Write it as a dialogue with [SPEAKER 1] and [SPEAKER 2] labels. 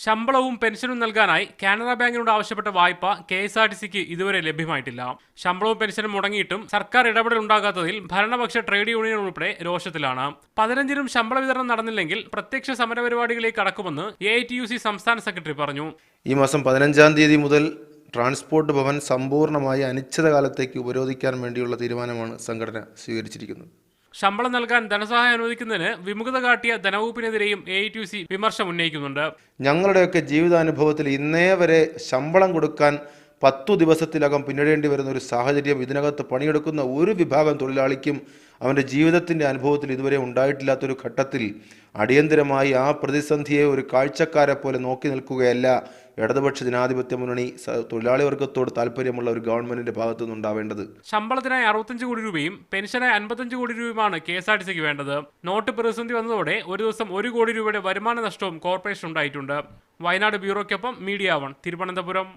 [SPEAKER 1] ശമ്പളവും പെൻഷനും നൽകാനായി കാനറ ബാങ്കിനോട് ആവശ്യപ്പെട്ട വായ്പ KSRTCക്ക് ഇതുവരെ ലഭ്യമായിട്ടില്ല. ശമ്പളവും പെൻഷനും മുടങ്ങിയിട്ടും സർക്കാർ ഇടപെടൽ ഉണ്ടാകാത്തതിൽ ഭരണപക്ഷ ട്രേഡ് യൂണിയൻ ഉൾപ്പെടെ രോഷത്തിലാണ്. 15-നും ശമ്പള വിതരണം നടന്നില്ലെങ്കിൽ പ്രത്യക്ഷ സമരപരിപാടികളിലേക്ക് കടക്കുമെന്ന് AITUC സംസ്ഥാന സെക്രട്ടറി പറഞ്ഞു.
[SPEAKER 2] ഈ മാസം 15-ാം തീയതി മുതൽ ട്രാൻസ്പോർട്ട് ഭവൻ സമ്പൂർണ്ണമായി അനിശ്ചിതകാലത്തേക്ക് ഉപരോധിക്കാൻ വേണ്ടിയുള്ള തീരുമാനമാണ് സംഘടന സ്വീകരിച്ചിരിക്കുന്നത്.
[SPEAKER 1] ശമ്പളം നൽകാൻ ധനസഹായം അനുവദിക്കുന്നതിന് വിമുഖത കാട്ടിയ ധനവകുപ്പിനെതിരെയും AITUC വിമർശനം ഉന്നയിക്കുന്നുണ്ട്.
[SPEAKER 2] ഞങ്ങളുടെയൊക്കെ ജീവിതാനുഭവത്തിൽ ഇന്നേ വരെ ശമ്പളം കൊടുക്കാൻ 10 ദിവസത്തിലകം പിന്നിടേണ്ടി വരുന്ന ഒരു സാഹചര്യം ഇതിനകത്ത് പണിയെടുക്കുന്ന ഒരു വിഭാഗം തൊഴിലാളിക്കും അവൻ്റെ ജീവിതത്തിൻ്റെ അനുഭവത്തിൽ ഇതുവരെ ഉണ്ടായിട്ടില്ലാത്തൊരു ഘട്ടത്തിൽ അടിയന്തരമായി ആ പ്രതിസന്ധിയെ ഒരു കാഴ്ചക്കാരെ പോലെ നോക്കി നിൽക്കുകയല്ല ഇടതുപക്ഷ ജനാധിപത്യ മുന്നണി തൊഴിലാളി വർഗത്തോട് താല്പര്യമുള്ള ഒരു ഗവൺമെന്റിന്റെ ഭാഗത്തു നിന്നുണ്ടാവേണ്ടത്.
[SPEAKER 1] ശമ്പളത്തിനായി 65 കോടി രൂപയും പെൻഷനായി 55 കോടി രൂപയുമാണ് KSRTCക്ക് വേണ്ടത്. നോട്ട് പ്രതിസന്ധി വന്നതോടെ ഒരു ദിവസം 1 കോടി രൂപയുടെ വരുമാന നഷ്ടവും കോർപ്പറേഷൻ ഉണ്ടായിട്ടുണ്ട്. വയനാട് ബ്യൂറോയ്ക്കൊപ്പം മീഡിയ 1 തിരുവനന്തപുരം.